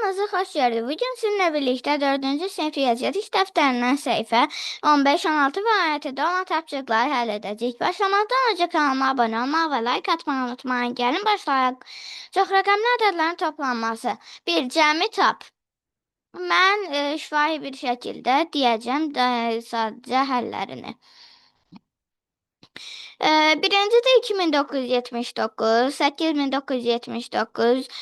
Kanalımıza hoş geldiniz. Bugün sizinle birlikte 4. sınıf riyaziyyat iş defterinden sayfa 15, 16 ve AYT'de olan tapşırıkları həll edəcəyik. Başlamadan önce kanalıma abone olmayı ve like atmayı unutmayın. Gelin başlayalım. Çox rəqəmli ədədlərin toplanması. Bir, cəmi tap. Mən şifahi bir şəkildə deyəcəm sadəcə həllərini. Birincisi 2979, 8979,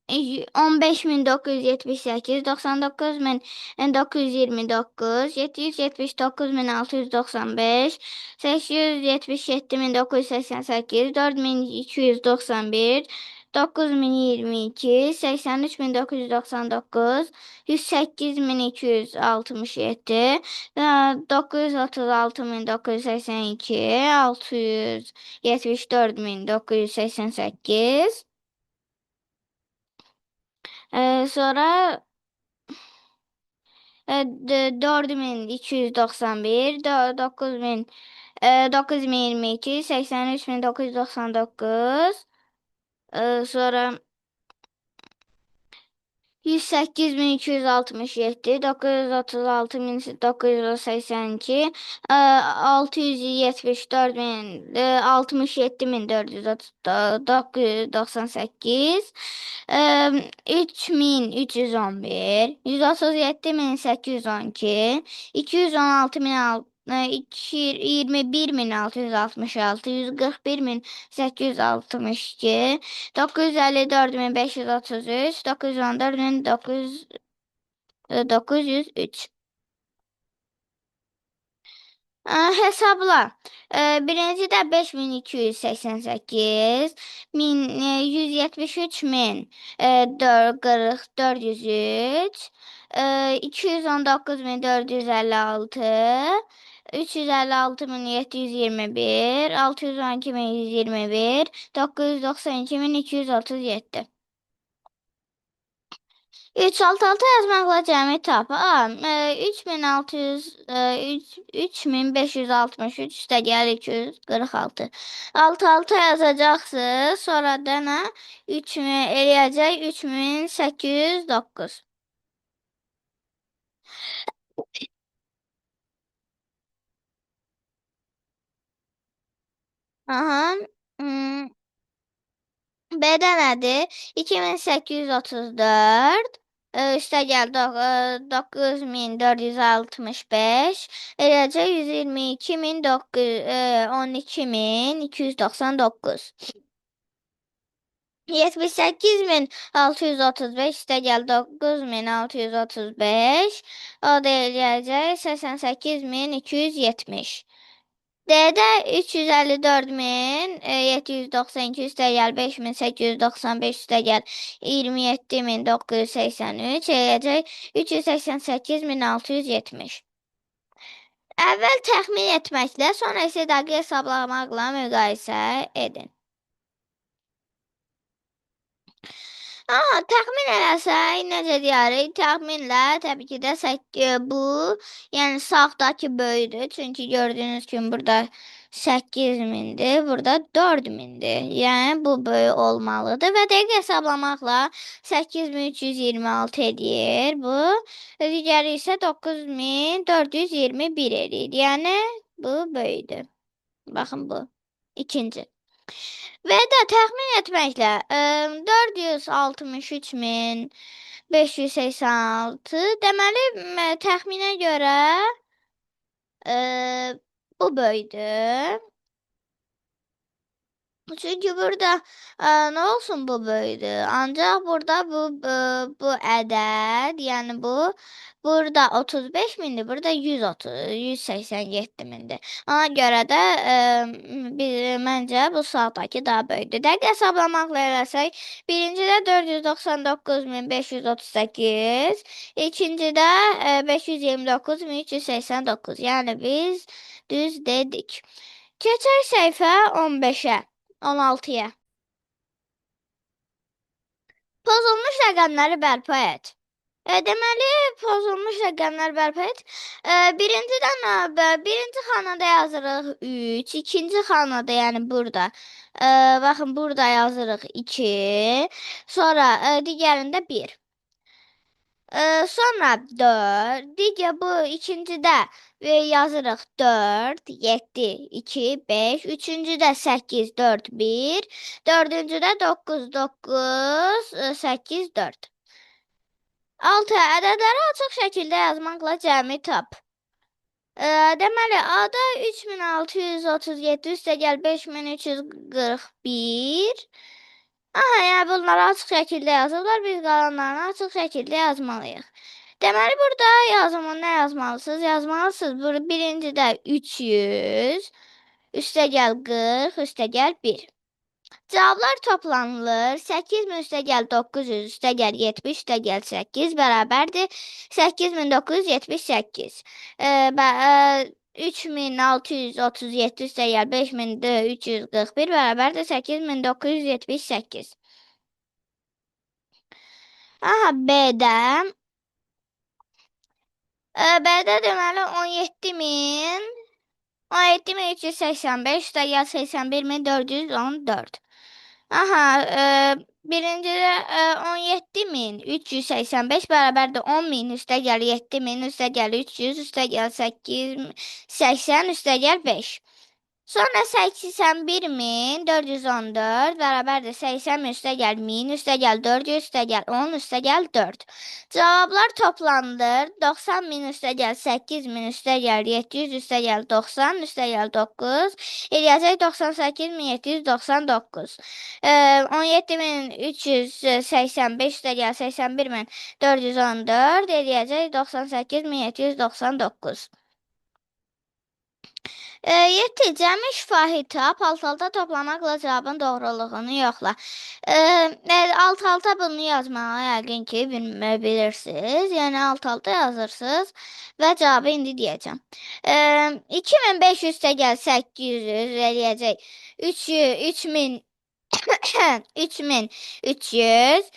15978, 99929, 779695, 877988, 4291, 9022, 83999, 108267, 936.982, 674.988. Sonra 4291, 9000, 9022, 83.999. Sonra 108.267, 936.982, 674.000, 67.498, 3.311, 137.812, 216.000, 21.666, 141.862, 954.533, 914.903. Hesabla. Birinci de 5288, 173.000, 403, 219.456, 356.721, 612.121, 992.237. 366 yazmaqla cəmi tap. 3600, 3563 üstə gəlir 246. 66 yazacaqsınız. Sonra dənə 3000 eləyəcək 3809. Aha. Hmm. B'də nədir? 2834. Üstə gəl 9465. Eləcə 122.299. 78.635 üstə gəl 9635. O da eləyəcək 88.270. D'də 354.792 üstə gəl 5895 üstə gəl 27.983 eləyəcək 388.670. Əvvəl təxmin etməklə, sonra isə dəqiq hesablamaqla müqayisə edin. Təxmin eləsək, necə deyərik, təxminlə təbii ki də bu, yəni sağdakı böyüdür. Çünki gördüyünüz kimi burada 8000'dir, burada 4000'dir. Yəni bu böyük olmalıdır və dəqiq hesablamaqla 8326 edir bu. Digəri isə 9421 edir. Yəni bu böyüdür. Baxın bu. İkinci. Və də təxmin etməklə 463.586 deməli təxminə görə bu böyüdür. Çünki burada nə olsun bu böyüdür. Ancaq burada bu ədəd, yəni bu burada 35.000'dir, burada 187.000'dir. Ona görə də məncə bu sağdakı daha böyükdür. Dəqiq hesablamaqla eləsək, birincidə 499.538, ikincidə 529.389. Yəni biz düz dedik. Keçək səhifə 15-ə. 16'ya. Pozulmuş rəqəmləri bərpa et. Deməli, pozulmuş rəqəmlər bərpa et. Birinci xanada yazırıq 3, ikinci xanada, yəni burada. Baxın, burada yazırıq 2, sonra digərində 1. Sonra 4. Digər bu ikincidə yazırıq 4, 7, 2, 5. Üçüncüdə 8, 4, 1. Dördüncüdə 9, 9, 8, 4. 6 ədədləri açıq şəkildə yazmaqla cəmi tap. Deməli, A-da 3637 üstəgəl 5341. Aha, yəni bunları açıq şəkildə yazırlar. Biz qalanlarını açıq şəkildə yazmalıyıq. Deməli, burada yazımı nə yazmalısınız? Yazmalısınız. Birincidə 300 üstəgəl 40 üstəgəl 1. Cavablar toplanılır. 8000 üstəgəl 900 üstəgəl 70 üstəgəl 8 bərabərdir 8978. 3637 üstəgəl 5341 bərabərdir 8978. Aha, B'də deməli 17385 üstəgəl 81414. Aha, birincidə 17385 bərabərdir 10.000 üstəgəl 7.000 üstəgəl 300 üstəgəl 80 üstəgəl 5. Sonra 81414 bərabərdir 80 üstəgəl 1000 üstəgəl 400 üstəgəl 10 üstəgəl 4. Cavablar toplandır. 90.000 üstəgəl 8.000 üstəgəl 700 üstəgəl 90 üstəgəl 9 eləyəcək 98.799. 17.385 üstəgəl 81.414 eləyəcək 98.799. 7. Cəmi şifahi tap alt-alta toplamaqla cavabın doğruluğunu yoxla. Alt-alta bunu yazmağı yəqin ki, bilirsiniz. Yəni alt-alta yazırsınız və cavabı indi deyəcəm. 2500 üstəgəl 800 eləyəcək 3000 3300.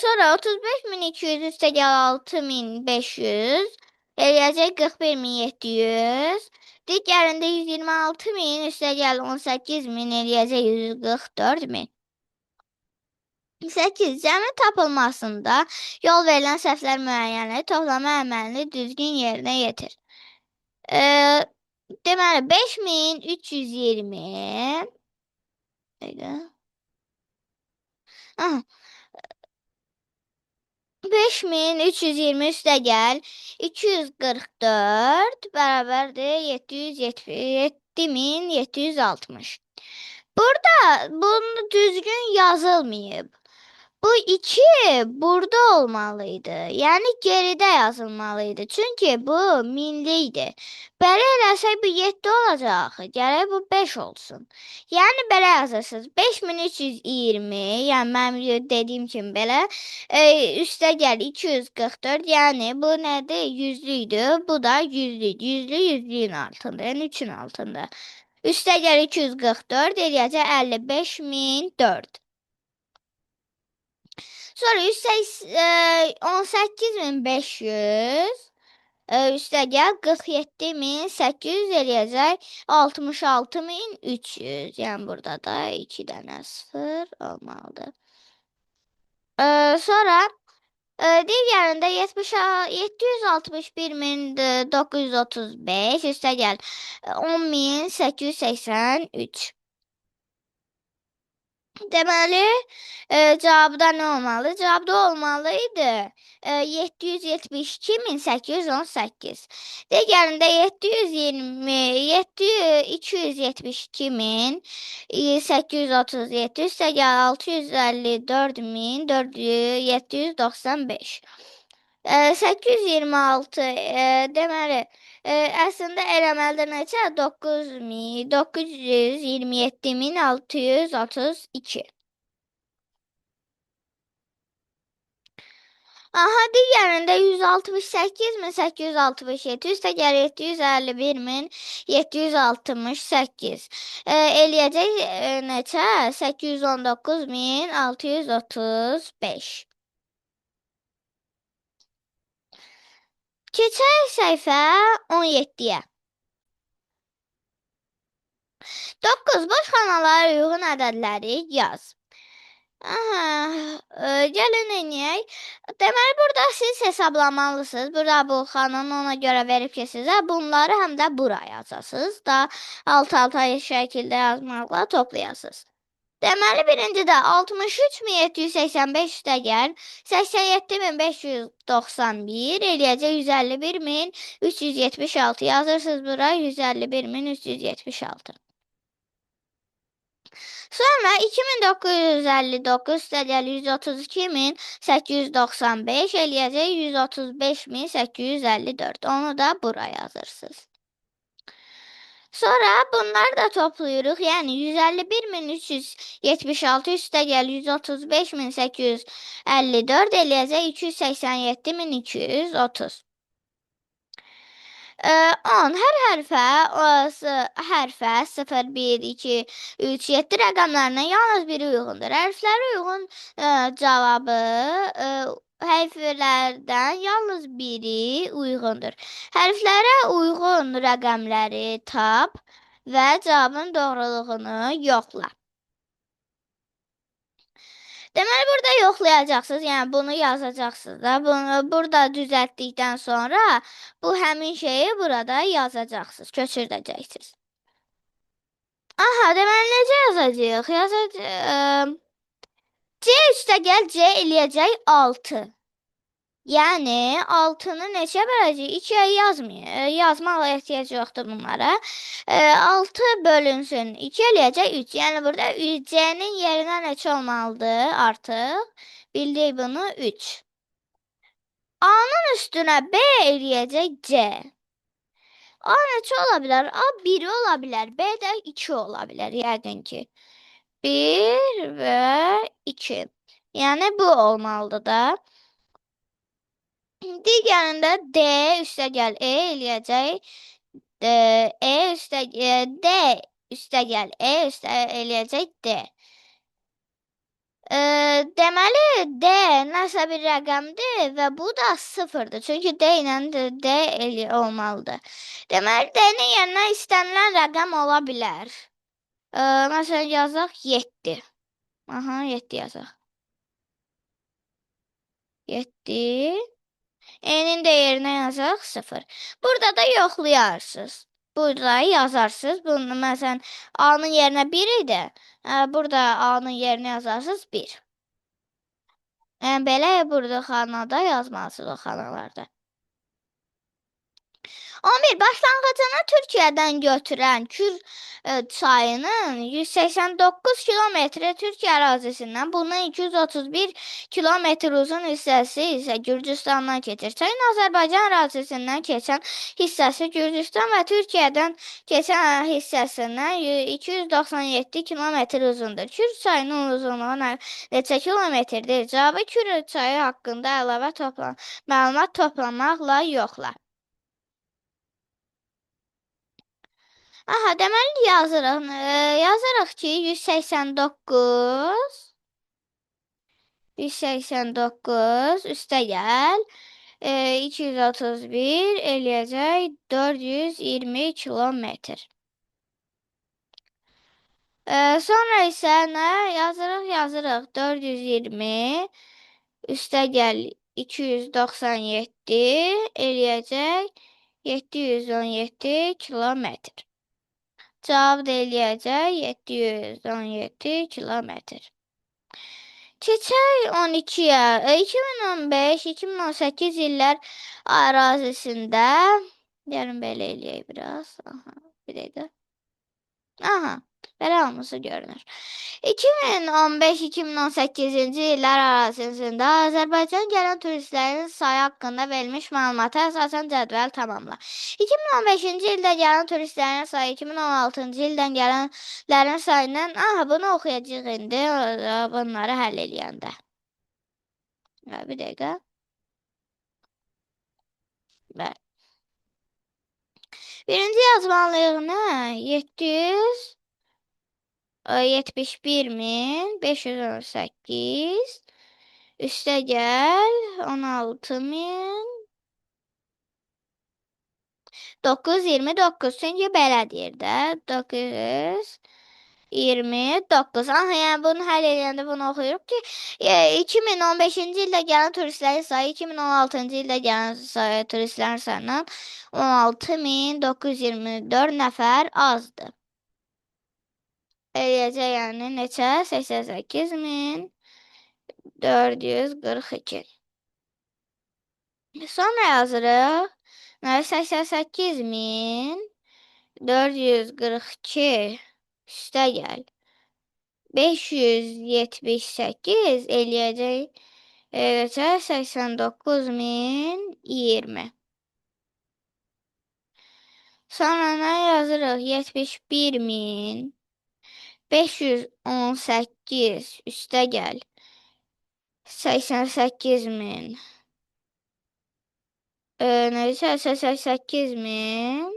Sonra 35200 üstəgəl 6500 eləyəcək 41700. Digərində 126.000 üstəgəl 18.000 eləyəcək 144.000. 8. Cəmi tapılmasında yol verilən səhvlər müəyyənlə toplama əməlini düzgün yerinə yetir. Deməli 5320 5320 üstəgəl 244 bərabərdir 7760. Burada bunu düzgün yazılmayıb. Bu 2 burada olmalıydı. Yəni geridə yazılmalıydı. Çünki bu minlikdir. Belə eləsək bu 7 olacaq. Gərək bu 5 olsun. Yəni belə yazırsınız. 5320, yəni mənim dediyim kimi belə üstəgəl 244, yəni bu nədir? Yüzlüydür. Bu da yüzlüydür. Yüzlü yüzlüyün altında. Yəni 3-ün altında. Üstəgəl 244 eləyəcək 55004. Sonra 18500 üstəgəl 47800 eləyəcək 66300. Yəni burada da 2 dənə 0 olmalıdır. Sonra digərində 761.935 üstəgəl 10.883. Deməli, cavabda nə olmalı? Cavabda olmalıydı 772.818. Digərində 272.837 üstəgəl 654.795. 826 deməli əslində eləməlidir neçə? 927.632. Aha, digərində 168.867 üstəgəl 751.768 eləyəcək neçə? 819.635. Keçək səhifə 17-yə. 9. Boş xanalara uyğun ədədləri yaz. Aha, gəlin eləyək. Deməli, burada siz hesablamalısınız. Burada bu xanım ona görə verib ki, sizə bunları həm də bura yazacaqsınız. Da alt-alta şəkildə yazmaqla toplayasınız. Deməli, birincidə 63.785 üstəgəl 87.591 eləyəcək 151.376 yazırsınız bura 151.376. Sonra 2959 üstəgəl 132.895 eləyəcək 135.854. Onu da bura yazırsınız. Sonra bunları da toplayırıq. Yəni 151.376 üstəgəl 135.854 eləyəcək 287.230. 10 hər hərfə 0, 1, 2, 3, 7 rəqəmlərindən yalnız biri uyğundur. Hərflərə uyğun cavabı hərflərdən yalnız biri uyğundur. Hərflərə uyğun rəqəmləri tap və cavabın doğruluğunu yoxla. Deməli, burada yoxlayacaqsınız, yəni bunu yazacaqsınız da. Bunu burada düzəltdikdən sonra bu həmin şeyi burada yazacaqsınız, köçürdəcəksiniz. Aha, deməli, necə yazacağıq? C üstəgəl C eləyəcək 6. Yəni 6-nı neçə böləcək? 2-yə yazmağa ehtiyac yoxdur bunlara. 6 bölünsün 2 eləyəcək 3. Yəni burada C-nin yerinə neçə olmalıdır artıq? Bildik bunu 3. A-nın üstünə B eləyəcək C. A neçə ola bilər? A 1 ola bilər. B də 2 ola bilər yəqin ki. 1 və 2. Yəni bu olmalıdır da. Digərində D üstəgəl E eləyəcək. D üstəgəl E eləyəcək D. Deməli, D nəsə bir rəqəmdir və bu da 0-dır. Çünki D ilə D olmalıdır. Deməli, D-nin yerinə istənilən rəqəm ola bilər. Məsələn, yazaq 7. Aha, 7 yazaq. 7. E-nin də yerinə yazaq 0. Burada da yoxlayarsınız. Burada yazarsınız. Bunu məsələn A-nın yerinə 1 idi. Burada A-nın yerinə yazarsınız 1. Yəni belə burada xanada yazmalısınız o xanalarda. 11. Başlanğıcını Türkiyədən götürən Kür çayının 189 kilometre Türkiyə ərazisindən, bunun 231 kilometr uzun hissəsi isə Gürcüstandan keçir. Çayın Azərbaycan ərazisindən keçən hissəsi Gürcüstan və Türkiyədən keçən hissəsindən 297 kilometr uzundur. Kür çayının uzunluğu neçə kilometrdir? Cavabı Kür çayı haqqında əlavə məlumat toplamaqla yoxla. Aha, deməli yazırıq. Yazırıq ki 189 üstəgəl 231 eləyəcək 420 kilometr. Sonra isə nə yazırıq 420 üstəgəl 297 eləyəcək 717 kilometr. Cavab da eləyəcək 717 kilometr. Keçək 12-yə. 2015-2018 illər ərazisində gəlin belə eləyək biraz. Aha, bir dəqiqə. Aha, belə olması görünür. 2015-2018-ci illər ərazisində Azərbaycan gələn turistlərin sayı haqqında verilmiş məlumata əsasən cədvəl tamamla. 2015-ci ildə gələn turistlərin sayı 2016-cı ildən gələnlərin sayından, bunu oxuyacağıq indi, bunları həll eləyəndə. Bir dəqiqə. Bəli. Birinci yazmalıyıq nə? 771.518 üstəgəl 16.929. Çünki belə deyir də. 929. 29. Aha, yəni bunu həll edəndə bunu oxuyuruq ki, 2015-ci ildə gələn turistlərin sayı 2016-cı ildə gələn turistlərin sayından 16.924 nəfər azdır. Eləyəcək yəni neçə? 88.442. Sonra yazırıq. 88.442 üstə gəl. 578 eləyəcək. Eləyəcək 89.020. Sonra nə yazırıq? 71.518 üstə gəl. 88.000. Neysə 88.000.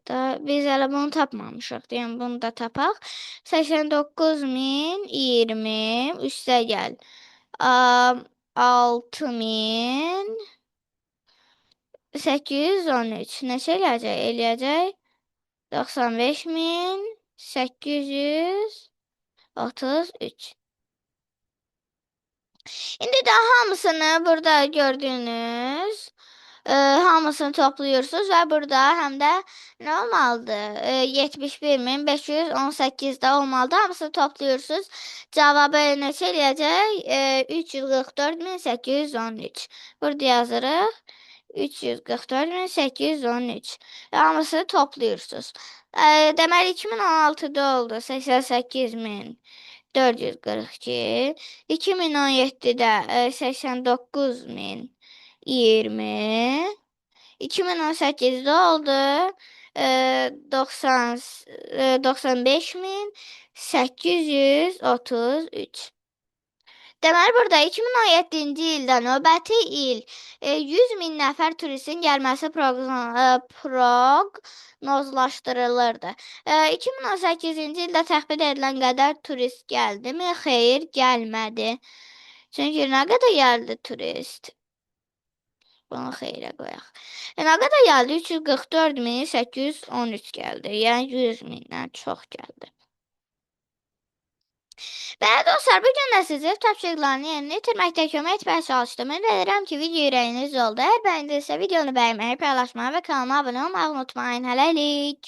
Da biz hələ bunu tapmamışıq. Yəni bunu da tapaq. 89.020 üstə gəl. 6.813 neçə eləyəcək? Eləyəcək 95.833. İndi də hamısını burada gördüyünüz hamısını toplayırsınız və burada həm də nə olmalıdır? 71.518 də olmalıdır. Hamısını toplayırsınız. Cavabı neçə eləyəcək? 344.813. Burada yazırıq. 344.813. Hamısını toplayırsınız. Deməli 2016-da oldu 88.442. 2017-də 89.020. 2018-də oldu 95.833. Deməli, burada 2017-ci ildə növbəti il 100.000 nəfər turistin gəlməsi proqnozlaşdırılırdı. 2018-ci ildə təxmin edilən qədər turist gəldimi? Xeyr, gəlmədi. Çünki nə qədər gəldi turist? Bunu xeyrə qoyaq. Nə qədər gəldi? 344.813 gəldi. Yəni 100.000-dən çox gəldi. Bəli dostlar, bu gün də sizə tapşırıqlarını yerinə yetirməkdə kömək etməyə çalışdım. Ümid edirəm ki, video ürəyiniz oldu. Əgər bəyəndinizsə videonu bəyənməyi, paylaşmağı və kanalıma abunə olmağı unutmayın. Hələlik.